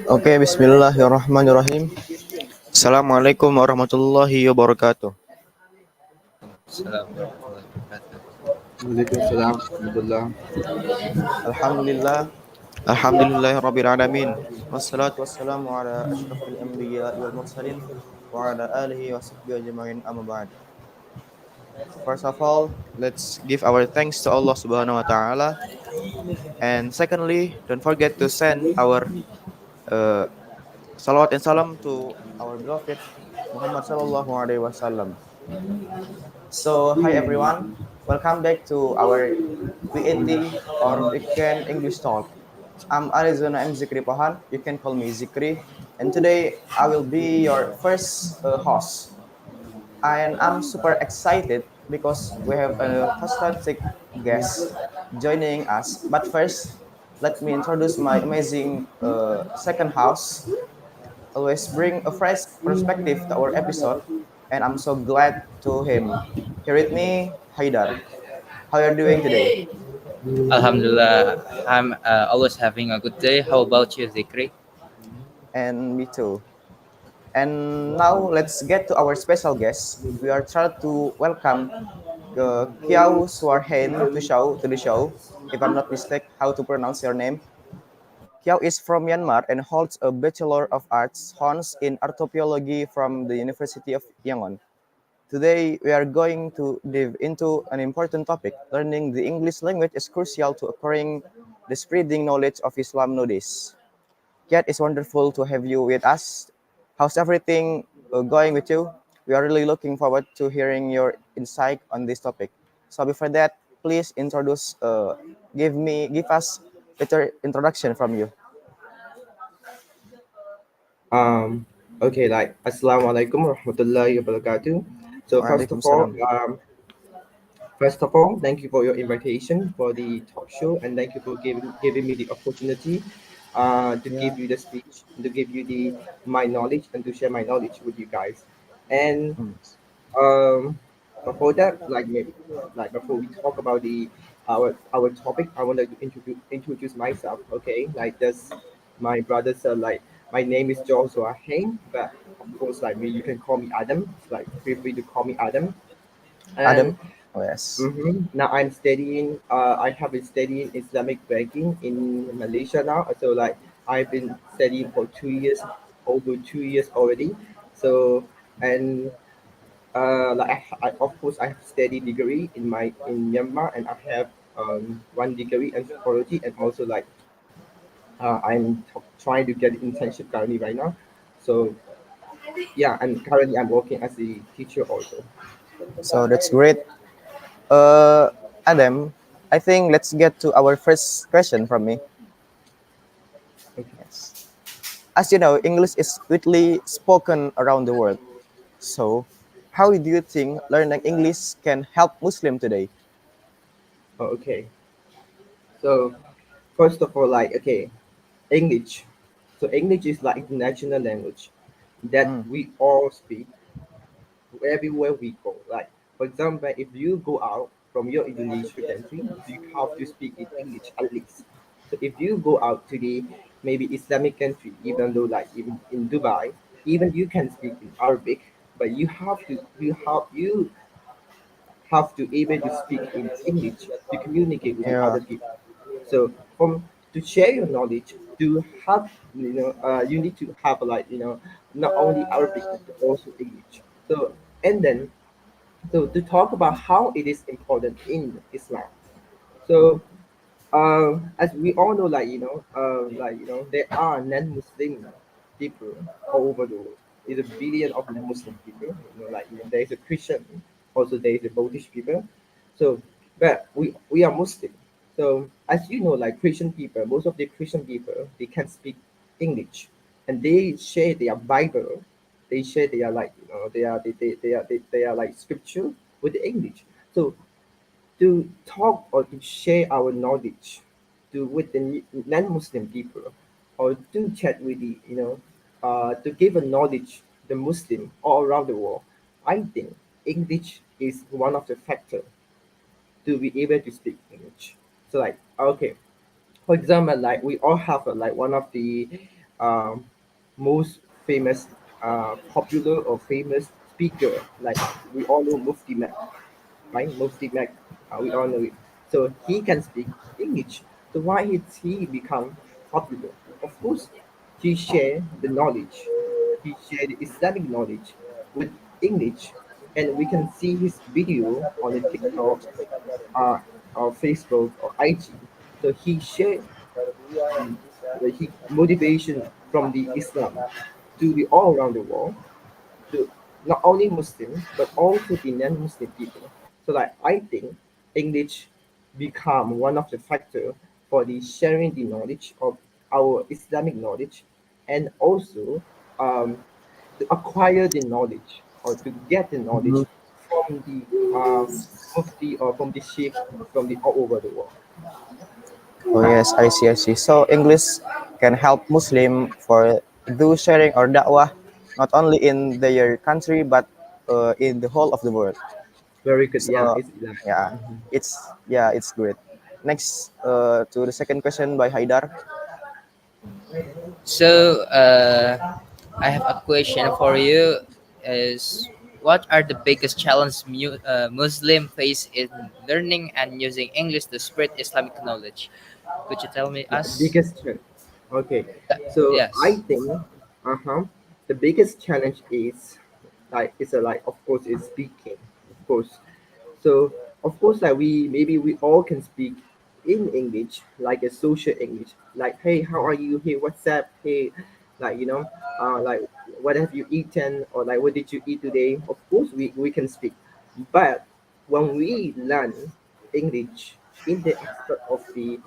Oke, bismillahirrahmanirrahim. Assalamualaikum warahmatullahi wabarakatuh. Assalamualaikum warahmatullahi wabarakatuh. Waalaikumsalam warahmatullah. Alhamdulillah. Alhamdulillahirabbil alamin. Wassalatu wassalamu ala asyrafil anbiya wal mursalin wa ala alihi wa sahbihi ajmain amma ba'd. First of all, let's give our thanks to Allah Subhanahu wa taala, and secondly, don't forget to send our uh, salawat and salam to our beloved Muhammad sallallahu alaihi wasallam. So, hi everyone, welcome back to our WET or Weekend English Talk. I'm Alezuna and Zikri Pohan. You can call me Zikri. And today I will be your first host. And I'm super excited because we have a fantastic guest joining us. But first, let me introduce my amazing second host. Always bring a fresh perspective to our episode, and I'm so glad to him. Here with me, Haidar. How are you doing today? Alhamdulillah, I'm always having a good day. How about you, Zikri? And me too. And now let's get to our special guest. We are trying to welcome Kyaw Swar to the show. If I'm not mistaken, how to pronounce your name? Kyaw is from Myanmar and holds a Bachelor of Arts Hons in Anthropology from the University of Yangon. Today, we are going to dive into an important topic. Learning the English language is crucial to acquiring the spreading knowledge of Islam nowadays. Kat, it's wonderful to have you with us. How's everything going with you? We are really looking forward to hearing your insight on this topic. So before that, please give us better introduction from you. Um, okay, like Assalamualaikum warahmatullahi wabarakatuh. So Waalaikumsalam. first of all, thank you for your invitation for the talk show, and thank you for giving me the opportunity, to Yeah. give you the speech, to give you the my knowledge, and to share my knowledge with you guys. And Mm. um, before that, like before we talk about the our topic, I want to introduce myself. Okay, like this, my brother said, like my name is Joshua Hein, but of course, like me, you can call me Adam. Like feel free to call me Adam. And Adam? Oh, yes. now I'm studying. I have been studying Islamic banking in Malaysia now. So like I've been studying for 2 years, over 2 years already. So and like of course I have study degree in Myanmar, and I have one degree in anthropology, and also like trying to get internship currently right now. So yeah, and currently I'm working as a teacher also. So that's great. Uh, Adam, I think let's get to our first question from me. Okay. Yes. As you know, English is widely spoken around the world. So, how do you think learning English can help Muslim today? Okay. So first of all, like okay, English. So English is like the national language that Mm, we all speak everywhere we go. Like for example, if you go out from your Indonesia country, you have to speak in English at least. So if you go out to the maybe Islamic country, even though like even in Dubai, even you can speak in Arabic, but you have to able to speak in English to communicate with the yeah, other people. So from to share your knowledge, to have you need to have like not only Arabic but also English. So and then so to talk about how it is important in Islam. So as we all know, there are non-Muslim people all over the world. There's a billion of Muslim people. There is a Christian, also there is a Buddhist people. So, but we are Muslim. So as you know, like Christian people, most of the Christian people they can speak English, and they share their Bible. They share their they are like scripture with the English. So to talk or to share our knowledge to with the non-Muslim people, or to chat with the to give a knowledge the Muslim all around the world. I think English is one of the factor to be able to speak English. So like okay, For example, like we all have like one of the um, most famous, popular or famous speaker. Like we all know Mufti Mac, right? Mufti Mac, we all know it. So he can speak English. So why did he become popular? Of course, he shared the knowledge. He shared Islamic knowledge with English, and we can see his video on the TikTok, uh, or Facebook or IG. So he shared he motivation from the Islam to the all around the world, to not only Muslim but also the non-Muslim people. So like I think English become one of the factor for the sharing the knowledge of our Islamic knowledge, and also um, to acquire the knowledge or to get the Mhm. knowledge from the mufti or from the sheikh from the all over the world. Oh yes, I see, I see. So English can help Muslim for do sharing or da'wah, not only in their country but in the whole of the world. Very good. Yeah, So it's like. yeah, it's great. Next, to the second question by Haidar. So I have a question for you. Is what are the biggest challenges Muslim face in learning and using English to spread Islamic knowledge? Could you tell me The us? biggest challenge. Okay, so I Yes. think, the biggest challenge is like it's a like of course is speaking, of course. So of course like we all can speak in English like a social English, like hey, how are you? Hey, what's up? Hey, like like what have you eaten, or like what did you eat today? Of course we can speak, but when we learn English in the aspect of the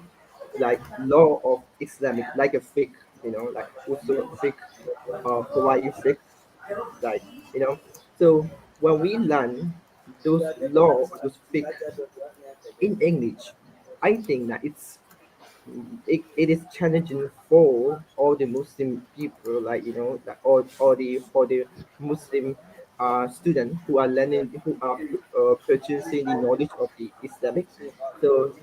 like law of Islamic, like a fiqh, like usul fiqh, Hawaii fiqh, like you know. So when we learn those law, those fiqh in English, I think that it is challenging for all the Muslim people, like like all the for the Muslim students who are learning, who are purchasing the knowledge of the Islamic. So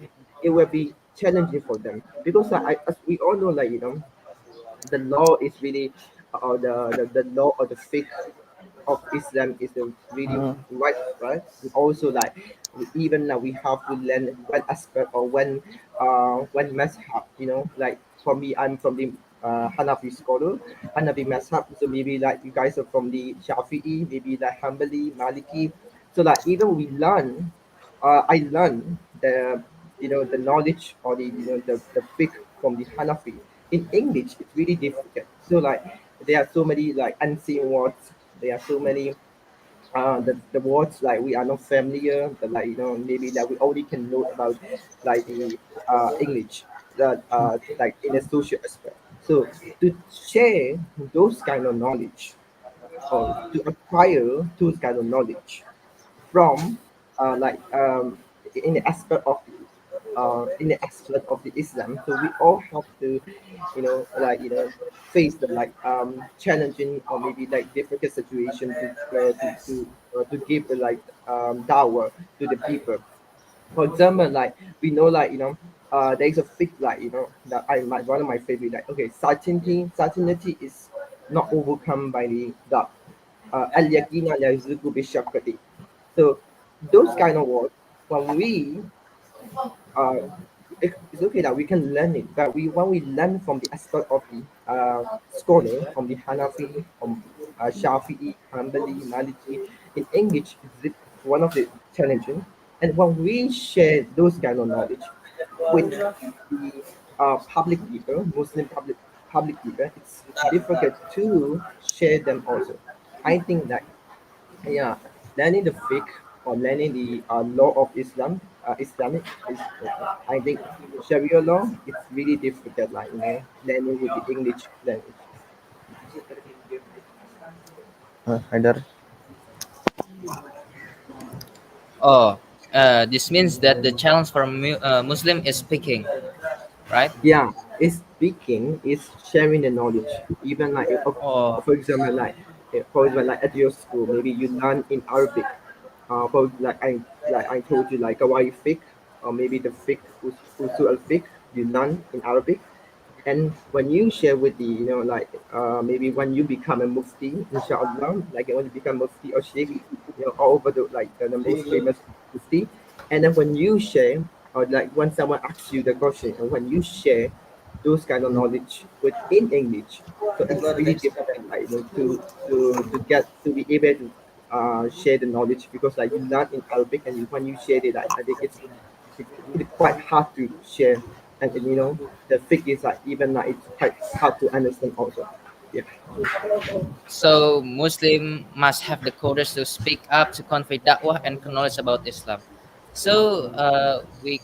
it will be challenging for them because as we all know, like the law is really the law or the fiqh of Islam is the really Mhm. widespread. And also like even now we have to learn one aspect or one mazhab, like for me I'm from the Hanafi scholar, Hanafi mazhab. So maybe like you guys are from the Shafi'i, maybe like Hanbali, Maliki. So like even we learn, I learn the knowledge or the fiqh from the Hanafi in English. It's really difficult. So like there are so many like unseen words. There are so many the words like we are not familiar, but like maybe that we only can know about like the English, that like in a social aspect. So to share those kind of knowledge or to acquire those kind of knowledge from like in the aspect of the Islam. So we all have to, like face the like challenging or maybe like difficult situation to give like dawah to the people. For example, like we know like there is a fig like that I my one of my favorite like okay, certainty is not overcome by the doubt. Al yaqina la yuzuku bi shakkati. So those kind of words, when we uh, it's okay that we can learn it, but when we learn from the aspect of the scholar, from the Hanafi, from Shafi'i, Hanbali, Maliki, in English, it's one of the challenging. And when we share those kind of knowledge with the public people, Muslim public people, it's difficult to share them also. I think that yeah, learning the fiqh or learning the law of Islam, Islamic is, I think, Sharia law. It's really difficult, like learning with the English language. Haidar. Oh, this means that the challenge for Muslim is speaking, right? Yeah, it's speaking, it's sharing the knowledge. Even like, Oh, for example, like, for example, like at your school, maybe you learn in Arabic. For like I told you, like Kawaii fiqh, or maybe the fiqh, usul al fiqh. you learn in Arabic, and when you share with the like maybe when you become a mufti, inshallah, like when you become mufti or sheikh, all over the most famous mufti, and then when you share, or like when someone asks you the question, and when you share those kind of knowledge within English, so it's really difficult, like to get to be able to share the knowledge, because like you learn in Arabic, and when you share it, I think it's quite hard to share, and the fig is like even like it's quite hard to understand also. Yeah. So Muslim must have the courage to speak up, to convey da'wah and knowledge about Islam. So we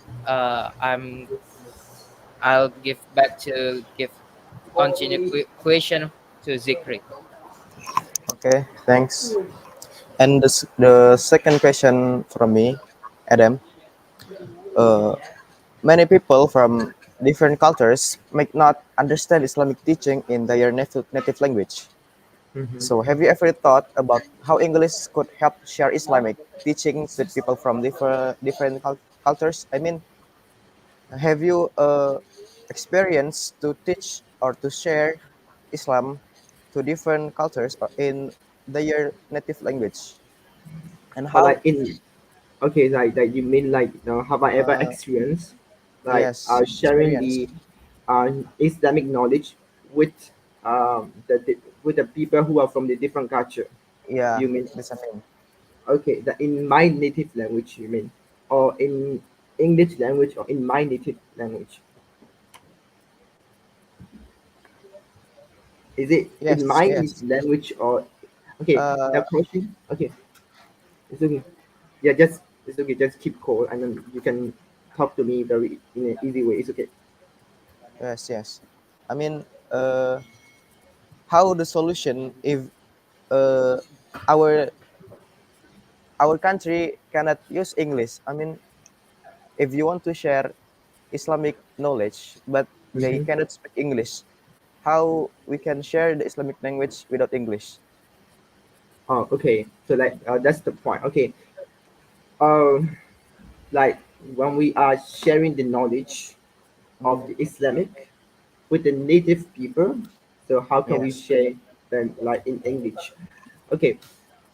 I'll give back to give continue question to Zikri. Okay, thanks. And the second question from me, Adam. Uh, Many people from different cultures might not understand Islamic teaching in their native language. Mm-hmm. So, have you ever thought about how English could help share Islamic teachings with people from different cultures? I mean, have you experienced to teach or to share Islam to different cultures or in their native language? And Or how? like in okay, like you mean like have I ever Uh, experienced like yes, sharing experience. the Islamic knowledge with with the people who are from the different culture? Yeah, You mean that's a thing. okay? That in my native language, you mean, or in English language, or in my native language? Is it in Yes, my yes. language or okay? Uh, The question. Okay, it's okay. Yeah, just it's okay. Just keep cool, and then you can talk to me very in an easy way. It's okay. yes, yes. I mean, how the solution if uh, our our country cannot use English? I mean, if you want to share Islamic knowledge, but they Mm-hmm. cannot speak English, how we can share the Islamic language without English? Oh, okay. So like that's the point. Okay. Um, like when we are sharing the knowledge of Mm, the Islamic with the native people, so how can we yes, share them like in English? Okay,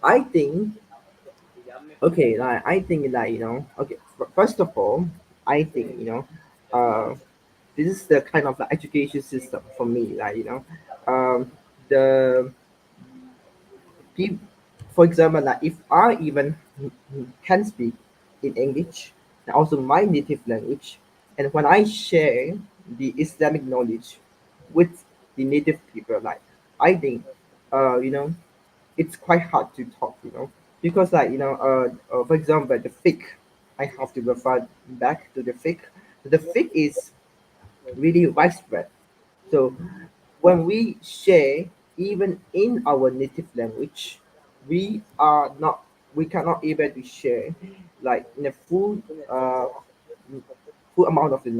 I think okay, like I think like okay. First of all, I think uh, this is the kind of like education system for me. Like the peop for example, like if I even can speak in English and also my native language, and when I share the Islamic knowledge with the native people, like I think, it's quite hard to talk, because like for example, the fiqh, I have to refer back to the fiqh. The fiqh is really widespread. So when we share, even in our native language, we are not we cannot able to share like in a full amount of the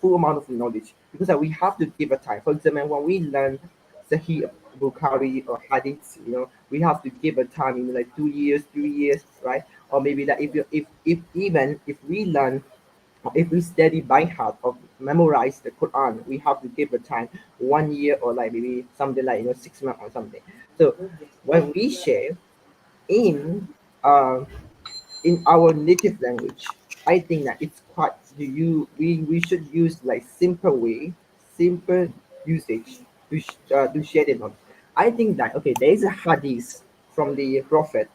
full amount of the knowledge, because we have to give a time. For example, when we learn Sahih Bukhari or Hadith, we have to give a time in like 2 years, 3 years, right? Or maybe that if even if we learn, if we study by heart or memorize the Quran, we have to give a time 1 year, or like maybe something like 6 months or something. So when we share in uh, in our native language, I think that it's quite we should use like simple way, simple usage to share the knowledge. I think that okay, there is a hadith from the Prophet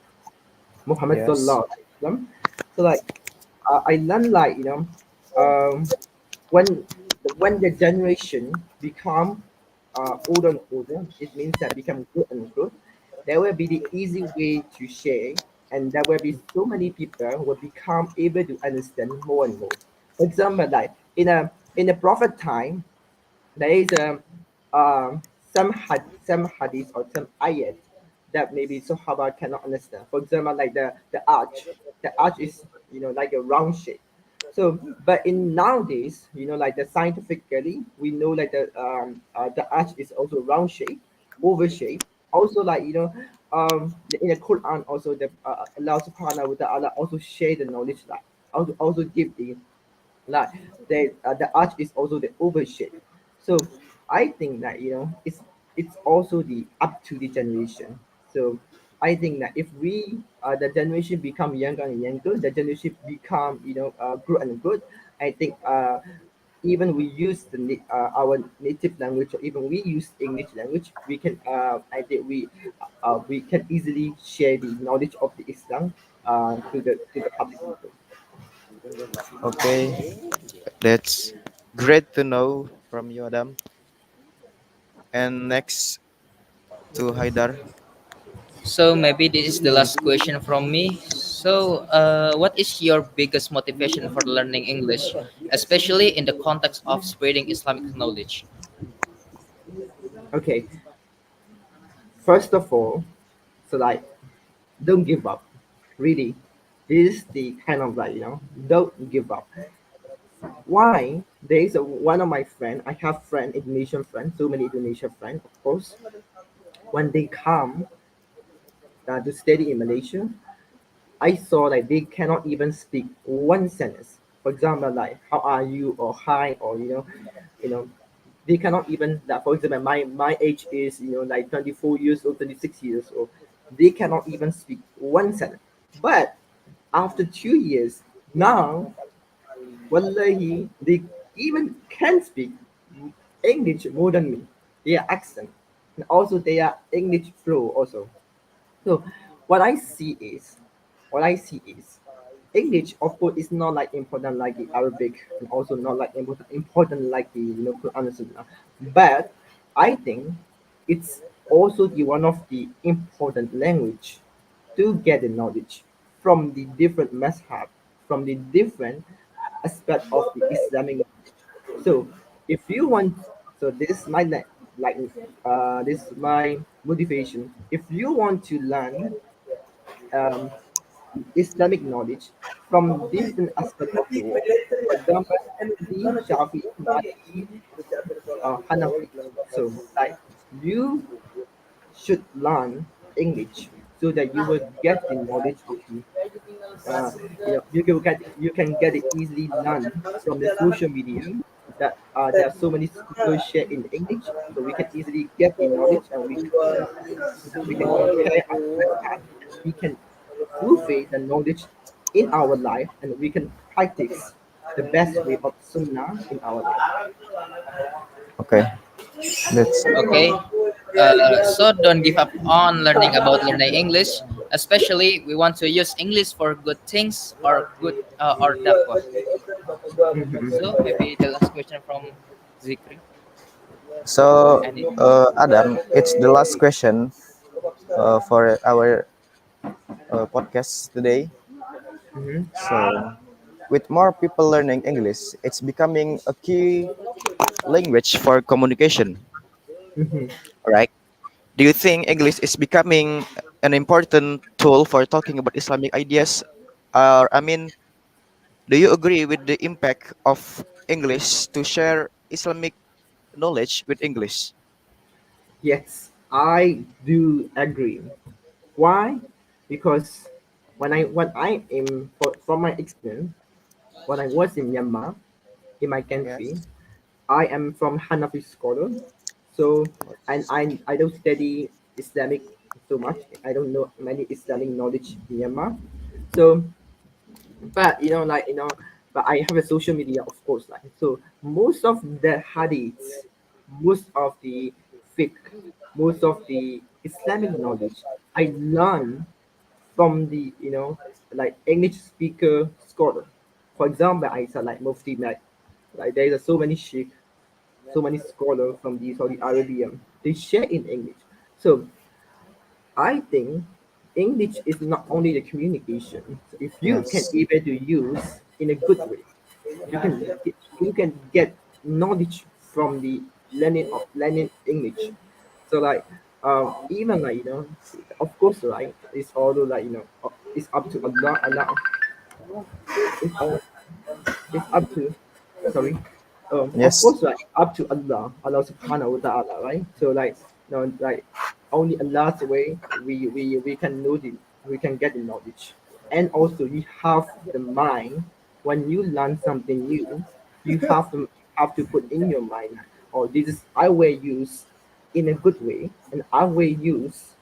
Muhammad yes, Sallallahu Alaihi Wasallam. So like I learned like um, when the generation become older and older, it means that become good and good. There will be the easy way to share, and there will be so many people who will become able to understand more and more. For example, like in a prophet time, there is some hadith or some ayat that maybe Sahaba cannot understand. For example, like the arch. The arch is like a round shape. So, but in nowadays, like the scientifically, we know like the arch is also round shape, oval shape. Also, like in the Quran, also the Allah Subhanahu wa Taala also share the knowledge, like also give the like the arch is also the oval shape. So I think that it's also the up to the generation. So I think that if we the generation become younger and younger, the generation become good and good. I think even we use our native language, or even we use English language, we can I think we can easily share the knowledge of the Islam to the public people. Okay, that's great to know from you, Adam. And next to Haidar. So maybe this is the last question from me. So, what is your biggest motivation for learning English, especially in the context of spreading Islamic knowledge? Okay, first of all, so like don't give up. Really, this is the kind of don't give up. Why? There is one of my friend. I have friend, Indonesian friend, so many Indonesian friend, of course. When they come to study in Malaysia, I saw like they cannot even speak one sentence. For example, like how are you or hi or you know, they cannot even that. For example, my age is like 24 years old, 26 years old. They cannot even speak one sentence. But after 2 years, now wallahi, they even can speak English more than me. Their accent and also their English flow also. So what I see is, what I see is, English of course is not like important like the Arabic and also not like important like the Quran and Sunnah. But I think it's also the one of the important language to get the knowledge from the different mazhab, from the different aspect of the Islamic knowledge. So if you want, so this is my this is my motivation. If you want to learn um, Islamic knowledge from different aspects of the world, for example, Hanbali, Shafi, Maliki, Hanafi. So like you should learn English so that you will get the knowledge of the you can get it easily learn from the social media that there are so many speakers share in English, so we can easily get the knowledge and we can compare our method and we can fulfill the knowledge in our life and we can practice the best way of sunnah in our life. Okay, that's Okay. So don't give up on learning about learning English. Especially, we want to use English for good things or good or dakwah. So Mhm. maybe the last question from Zikri. so. Any? Adam, it's the last question for our podcast today. Mhm. So, with more people learning English, it's becoming a key language for communication. Mhm. Right? Do you think English is becoming an important tool for talking about Islamic ideas? I mean, do you agree with the impact of English to share Islamic knowledge with English? Yes, I do agree. Why? Because when I am from my experience, when I was in Myanmar, in my country, Yes. I am from Hanafi scholar, so and I don't study Islamic so much. I don't know many Islamic knowledge in Myanmar. So but but I have a social media of course like so most of the hadiths, most of the fiqh, most of the Islamic knowledge I learn from the like English speaker scholar. For example, I said like Mufti Mac, like there is so many sheikh, so many scholars from the Saudi Arabia, they share in English. So I think English is not only the communication. So if you can Yes. able to use in a good way, you can get knowledge from the learning English. So like even like of course right it's although like it's up to Allah. It's all it's up to sorry of Yes. course like up to Allah subhanahu wa ta'ala, right? So like like only Allah's way we can know the we can get the knowledge, and also we have the mind when you learn something new, you have to put in your mind, oh, this is I will use in a good way, and I will use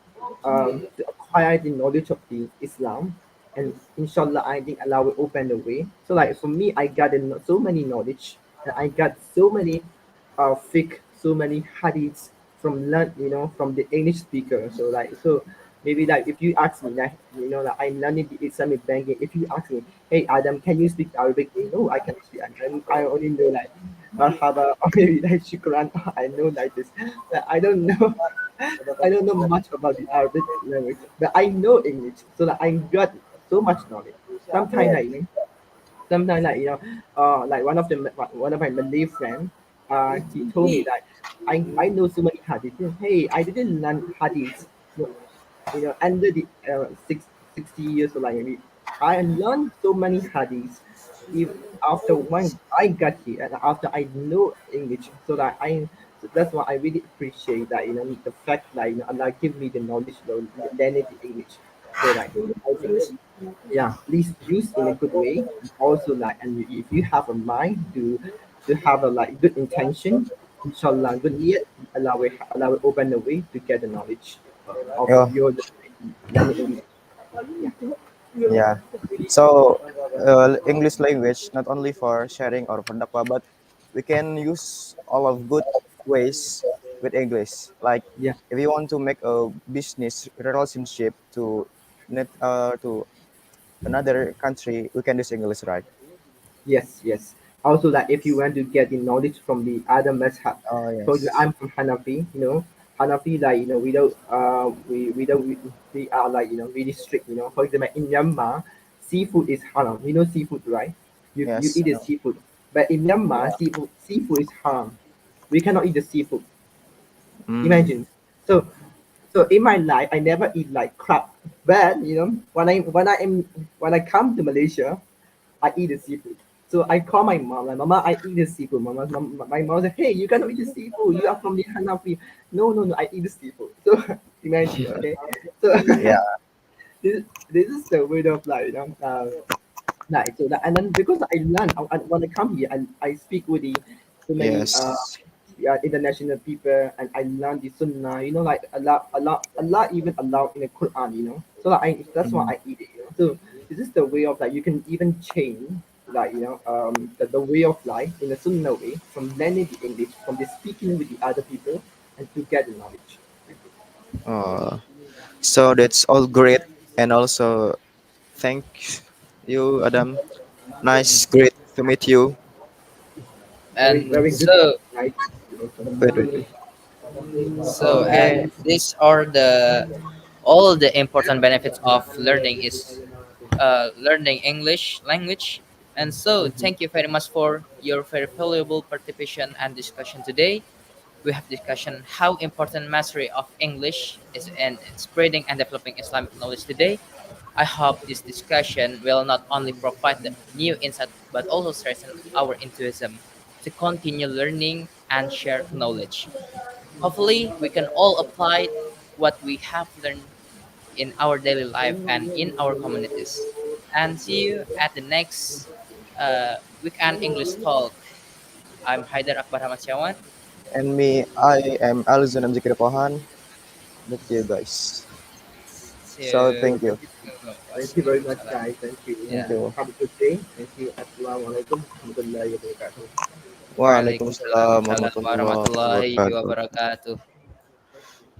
to acquire the knowledge of the Islam, and inshallah, I think Allah will open the way. So like for me, I got so many knowledge, and I got so many fiqh, so many hadiths from the English speaker. So like maybe like if you ask me that like I'm learning the Islamic banking. If you ask me, hey Adam, can you speak Arabic? No, I cannot speak Arabic. I only know like marhaba or maybe like shukran. I know like this. But I don't know. I don't know much about the Arabic language, but I know English. So like I got so much knowledge. Sometimes like sometimes like one of my Malay friend, he told me that I know so many hadiths. Hey, I didn't learn hadiths, under the 60 years or like maybe. I learned so many hadiths if after when I got here and after I know English. So that's why I really appreciate that, the fact that, Allah give me the knowledge to learn the English. So like I think, yeah, please use in a good way. Also like, and if you have a mind to have a like good intention, inshallah, good niyat, Allah will open the way to get the knowledge of Yeah, your learning English. Yeah. yeah. So, English language not only for sharing or for dakwah, but we can use all of good ways with English. Like Yeah. if you want to make a business relationship to another country, we can use English, right? Yes, yes. Also, like if you want to get the knowledge from the other mazhab, Oh for example, yes, I'm from Hanafi. Hanafi, like we don't we are like really strict. For example, in Myanmar, seafood is haram. Seafood, right? You yes, eat I the know. seafood, but in Myanmar, Yeah. seafood is haram. We cannot eat the seafood. Mm, Imagine. So in my life, I never eat like crab. But when I come to Malaysia, I eat the seafood. So I call my mom, like, Mama, I eat the seafood. My mom said, hey, you cannot eat the seafood. You are from the Hanafi. No, no, no, I eat the seafood. So imagine, okay? So yeah. this is the way of like so that, and then because I learn when I come here, I speak with the so many Yes. international people, and I learn the Sunnah. Like Allah even allowed in the Quran. So like that's why Mm. I eat it. So this is the way of like you can even change like the way of life in a Sunnah way from learning the English, from the speaking with the other people, and to get the knowledge. Oh, so that's all great, and also thank you, Adam. Nice, great to meet you. Very And very good. so Nice. Also. Wait, wait, wait. and Okay, these are the all the important benefits of learning English language. And so Mhm. thank you very much for your very valuable participation and discussion today. We have discussion how important mastery of English is in spreading and developing Islamic knowledge today. I hope this discussion will not only provide the new insight but also strengthen our enthusiasm to continue learning and share knowledge. Hopefully, we can all apply what we have learned in our daily life and in our communities. And see you at the next weekend English talk. I'm Haidar Akbar Hamasyawan. and me, I am Alezuna Zikri Pohan. That's you guys. See So you. So thank you, thank you very much, Wassalam. guys. Thank you. thank Yeah. you. Have a good day. Thank you. Assalamualaikum warahmatullahi wabarakatuh. Waalaikumsalam Waalaikumsalam Salam warahmatullahi warahmatullahi wabarakatuh. wabarakatuh.